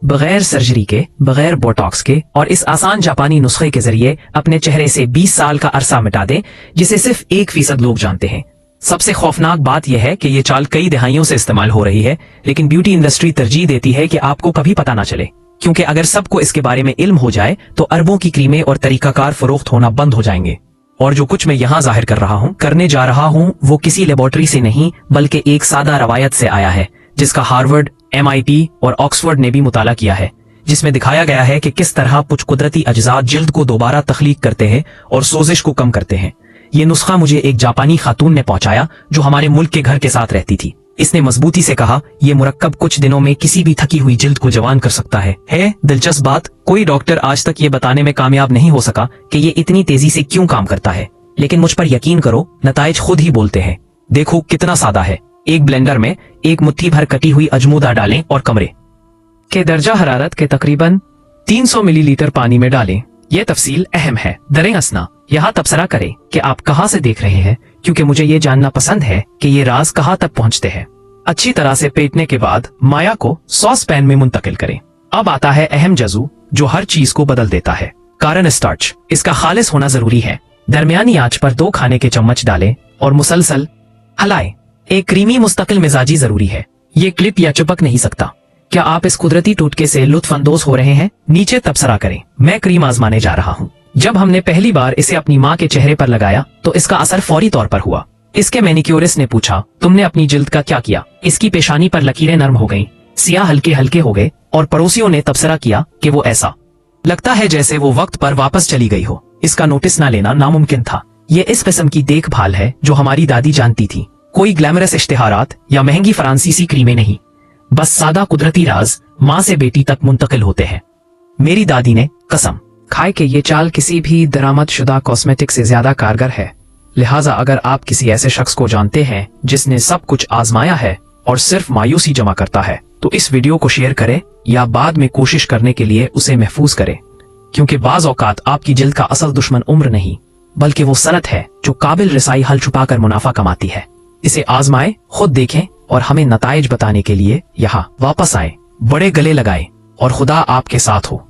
बगैर सर्जरी के, बगैर बोटॉक्स के और इस आसान जापानी नुस्खे के जरिए अपने चेहरे से 20 साल का अरसा मिटा दें, जिसे सिर्फ 1% लोग जानते हैं। सबसे खौफनाक बात यह है कि ये चाल कई दहाइयों से इस्तेमाल हो रही है, लेकिन ब्यूटी इंडस्ट्री तरजीह देती है कि आपको कभी पता ना चले, क्योंकि अगर सबको इसके बारे में इल्म हो जाए तो अरबों की क्रीमें और तरीकाकार फरोख्त होना बंद हो जाएंगे। और जो कुछ मैं यहाँ जाहिर करने जा रहा हूँ वो किसी लेबोरेटरी से नहीं बल्कि एक सादा रवायत से आया है, जिसका हार्वर्ड, MIT और ऑक्सफोर्ड ने भी मुताला किया है, जिसमें दिखाया गया है कि किस तरह कुछ कुदरती अज्जा जिल्द को दोबारा तख्लीक करते हैं और सोजिश को कम करते हैं। ये नुस्खा मुझे एक जापानी खातून ने पहुंचाया जो हमारे मुल्क के घर के साथ रहती थी। इसने मजबूती से कहा, ये मुरक्कब कुछ दिनों में किसी भी थकी हुई जिल्द को जवान कर सकता है। दिलचस्प बात, कोई डॉक्टर आज तक ये बताने में कामयाब नहीं हो सका कि ये इतनी तेजी से क्यों काम करता है, लेकिन मुझ पर यकीन करो, नताइज खुद ही बोलते हैं। देखो कितना सादा है। एक ब्लेंडर में एक मुट्ठी भर कटी हुई अजमूदा डालें और कमरे के दर्जा हरारत के तकरीबन 300 मिलीलीटर पानी में डालें। यह तफसील अहम है। दरें हंसना, यहाँ तबसरा करें कि आप कहाँ से देख रहे हैं, क्योंकि मुझे ये जानना पसंद है कि ये राज कहाँ तक पहुँचते हैं। अच्छी तरह से पेटने के बाद माया को सॉस पैन में मुंतकिल करें। अब आता है अहम जज़ू जो हर चीज को बदल देता है, कारण स्टार्च। इसका खालिस होना जरूरी है। दरमियानी आंच पर 2 खाने के चम्मच डालें और मुसलसल हलाएं। एक क्रीमी मुस्तकिल मिजाजी जरूरी है। ये क्लिप या चिपक नहीं सकता। क्या आप इस कुदरती टोटके से लुत्फ अंदोज हो रहे हैं? नीचे तबसरा करें। मैं क्रीम आजमाने जा रहा हूँ। जब हमने पहली बार इसे अपनी माँ के चेहरे पर लगाया तो इसका असर फौरी तौर पर हुआ। इसके मैनिक्योरिस्ट ने पूछा, तुमने अपनी जिल्द का क्या किया? इसकी पेशानी पर लकीरें नरम हो गईं, सियाह हल्के हल्के हो गए और पड़ोसियों ने तबसरा किया कि वो ऐसा लगता है जैसे वो वक्त पर वापस चली गई हो। इसका नोटिस न लेना नामुमकिन था। ये इस किस्म की देखभाल है जो हमारी दादी जानती थी। कोई ग्लैमरस इश्तिहारात या महंगी फ्रांसीसी क्रीमें नहीं, बस सादा कुदरती राज माँ से बेटी तक मुंतकिल होते हैं। मेरी दादी ने कसम खाए कि ये चाल किसी भी दरामदशुदा कॉस्मेटिक से ज्यादा कारगर है। लिहाजा अगर आप किसी ऐसे शख्स को जानते हैं जिसने सब कुछ आजमाया है और सिर्फ मायूसी जमा करता है, तो इस वीडियो को शेयर करें या बाद में कोशिश करने के लिए उसे महफूज करें, क्योंकि बाज औकात आपकी जिल्द का असल दुश्मन उम्र नहीं बल्कि वो सनत है जो काबिल रसाई हल छुपाकर मुनाफा कमाती है। इसे आजमाएं, खुद देखें और हमें नताइज बताने के लिए यहाँ वापस आए। बड़े गले लगाएं और खुदा आपके साथ हो।